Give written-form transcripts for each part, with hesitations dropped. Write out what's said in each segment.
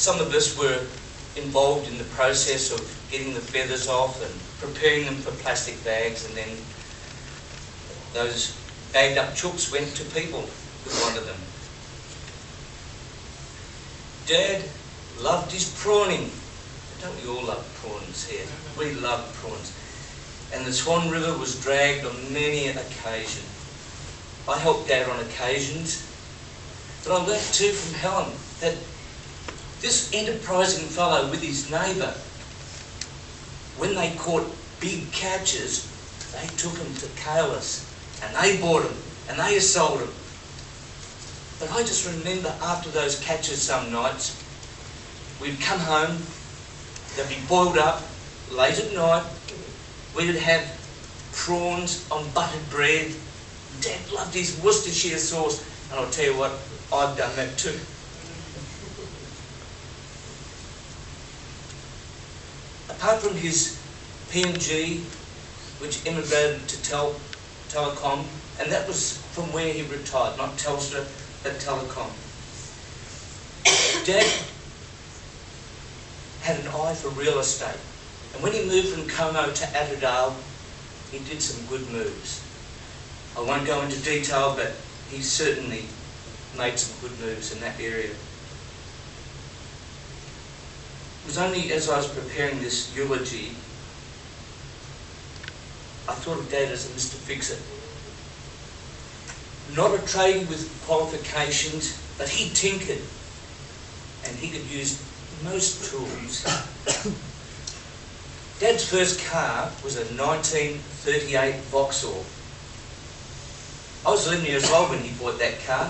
some of us were involved in the process of getting the feathers off and preparing them for plastic bags, and then those bagged up chooks went to people who wanted them. Dad loved his prawning. Don't we all love prawns here? We love prawns. And the Swan River was dragged on many an occasion. I helped Dad on occasions, but I learnt too from Helen that this enterprising fellow with his neighbour, when they caught big catches, they took them to Kalis, and they bought them, and they sold them. But I just remember after those catches some nights, we'd come home, they'd be boiled up late at night, we'd have prawns on buttered bread. Dad loved his Worcestershire sauce, and I'll tell you what, I've done that too. Apart from his PNG, which immigrated to Telecom, and that was from where he retired, not Telstra, but Telecom. Dad had an eye for real estate, and when he moved from Como to Attadale, he did some good moves. I won't go into detail, but he certainly made some good moves in that area. It was only as I was preparing this eulogy, I thought of Dad as a Mr. Fix-It. Not a tradie with qualifications, but he tinkered, and he could use most tools. Dad's first car was a 1938 Vauxhall. I was 11 years old when he bought that car.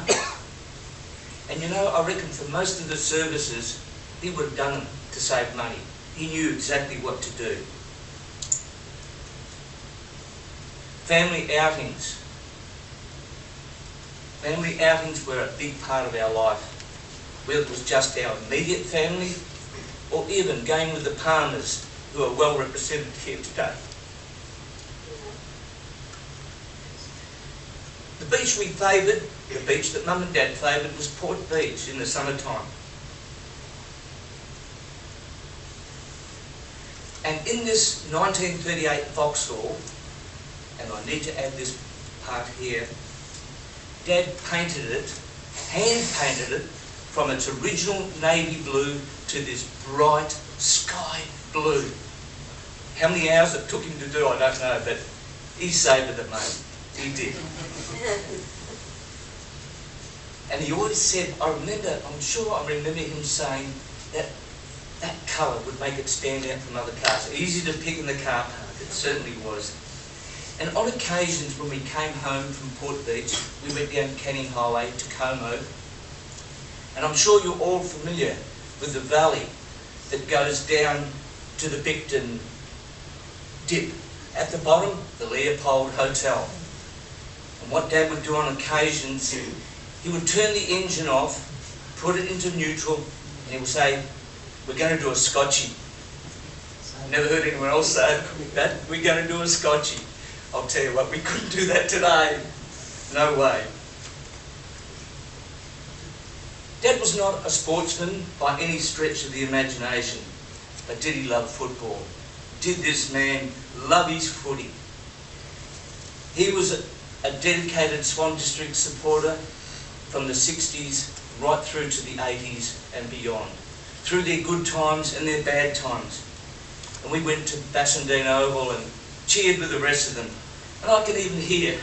And you know, I reckon for most of the services, he would have done them to save money. He knew exactly what to do. Family outings. Family outings were a big part of our life, whether it was just our immediate family or even going with the Palmers, who are well represented here today. The beach we favoured, the beach that Mum and Dad favoured, was Port Beach in the summertime. And in this 1938 Vauxhall, and I need to add this part here, Dad painted it, hand-painted it, from its original navy blue to this bright sky blue. How many hours it took him to do, I don't know, but he savoured it, mate. He did. And he always said, I'm sure I remember him saying that that colour would make it stand out from other cars. Easy to pick in the car park, it certainly was. And on occasions when we came home from Port Beach, we went down Canning Highway to Como. And I'm sure you're all familiar with the valley that goes down to the Bicton dip. At the bottom, the Leopold Hotel. And what Dad would do on occasions, he would turn the engine off, put it into neutral, and he would say, "We're going to do a Scotchie." Never heard anyone else say that. We're going to do a Scotchie. I'll tell you what, we couldn't do that today. No way. Dad was not a sportsman by any stretch of the imagination, but did he love football? Did this man love his footy? He was a dedicated Swan District supporter from the 60s right through to the 80s and beyond, through their good times and their bad times. And we went to Bassendean Oval and cheered with the rest of them. And I can even hear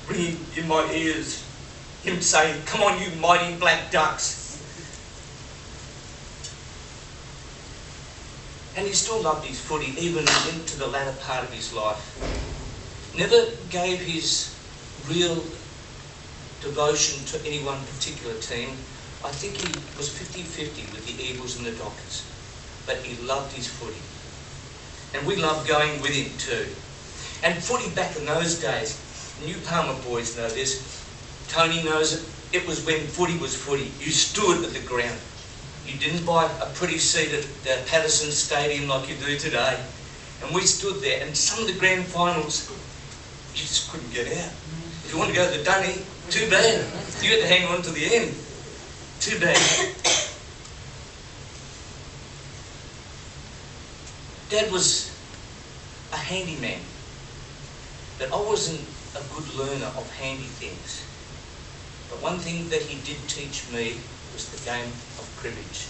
ringing in my ears, him saying, "Come on, you mighty black ducks." And he still loved his footy, even into the latter part of his life. Never gave his real devotion to any one particular team. I think he was 50-50 with the Eagles and the Dockers. But he loved his footy. And we loved going with him too. And footy back in those days, New Palmer boys know this, Tony knows it, it was when footy was footy. You stood at the ground. You didn't buy a pretty seat at Patterson Stadium like you do today. And we stood there, and some of the grand finals, you just couldn't get out. If you wanted to go to the dunny, too bad. You had to hang on to the end. Too bad. Dad was a handyman, but I wasn't a good learner of handy things. But one thing that he did teach me was the game of cribbage.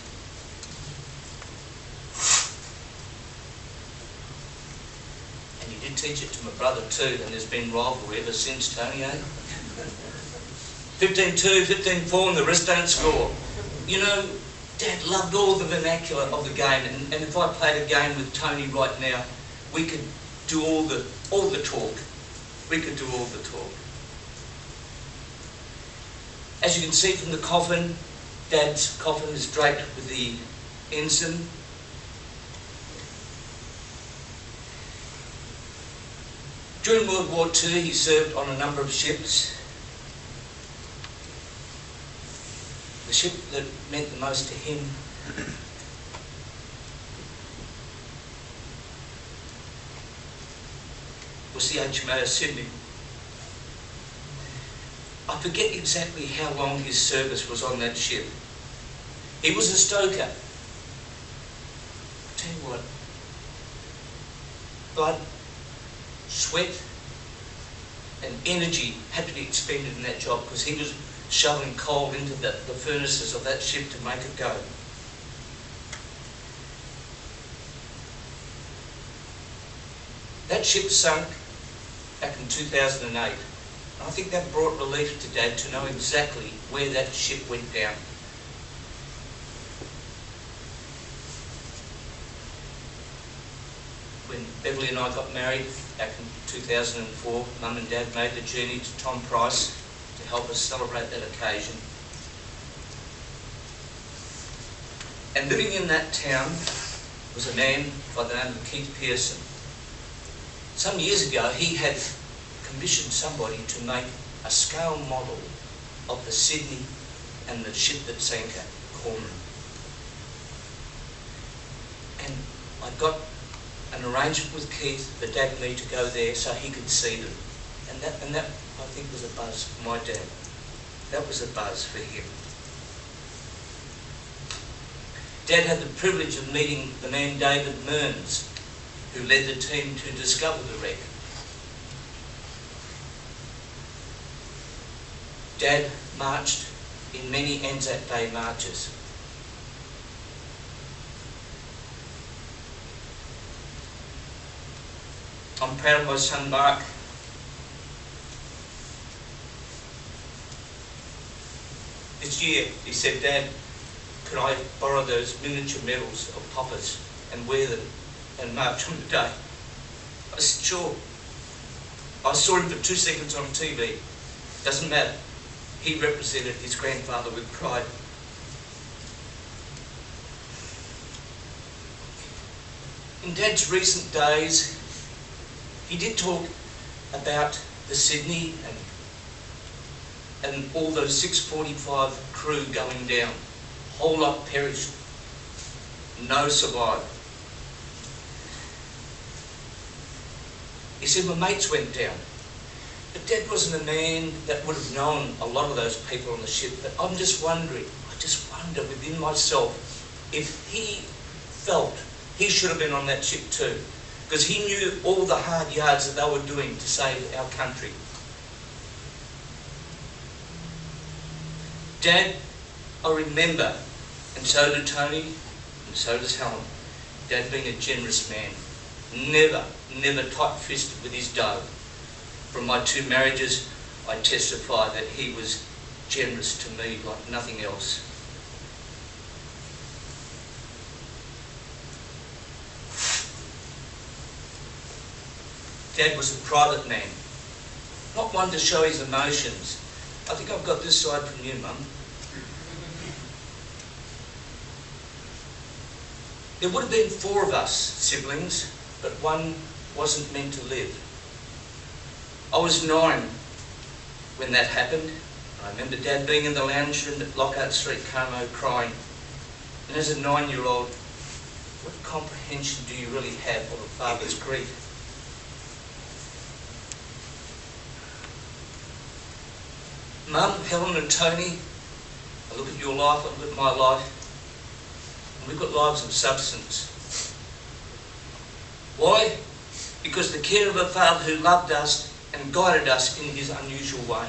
And he did teach it to my brother too, and there's been rivalry ever since, Tony, eh? 15-2, 15-4 and the rest don't score. You know, Dad loved all the vernacular of the game, and if I played a game with Tony right now, we could do all the talk. We could do all the talk. As you can see from the coffin, Dad's coffin is draped with the ensign. During World War II, he served on a number of ships. The ship that meant the most to him was the HMAS Sydney. I forget exactly how long his service was on that ship. He was a stoker. I'll tell you what, blood, sweat and energy had to be expended in that job because he was shoveling coal into the furnaces of that ship to make it go. That ship sunk back in 2008. And I think that brought relief to Dad to know exactly where that ship went down. When Beverly and I got married back in 2004, Mum and Dad made the journey to Tom Price to help us celebrate that occasion. And living in that town was a man by the name of Keith Pearson. Some years ago, he had commissioned somebody to make a scale model of the Sydney and the ship that sank at Corman. And I got an arrangement with Keith for Dad and me to go there so he could see them. And that I think was a buzz for my dad. That was a buzz for him. Dad had the privilege of meeting the man David Mearns, who led the team to discover the wreck. Dad marched in many Anzac Day marches. I'm proud of my son Mark. This year he said, "Dad, could I borrow those miniature medals of poppers and wear them and march on the day?" I said, "Sure." I saw him for 2 seconds on TV. Doesn't matter. He represented his grandfather with pride. In Dad's recent days, he did talk about the Sydney and all those 645 crew going down. A whole lot perished. No survived. He said, "My mates went down." But Dad wasn't a man that would have known a lot of those people on the ship. But I'm just wondering, I just wonder within myself if he felt he should have been on that ship too. Because he knew all the hard yards that they were doing to save our country. Dad, I remember, and so did Tony, and so does Helen, Dad being a generous man. Never tight-fisted with his dough. From my 2 marriages, I testify that he was generous to me like nothing else. Dad was a private man, not one to show his emotions. I think I've got this side from you, Mum. There would have been 4 of us siblings, but one wasn't meant to live. I was 9 when that happened. I remember Dad being in the lounge room at Lockhart Street, Como, crying. And as a 9-year-old, what comprehension do you really have of a father's grief? Mum, Helen and Tony, I look at your life, I look at my life, and we've got lives of substance. Why? Because the care of a Father who loved us and guided us in his unusual way.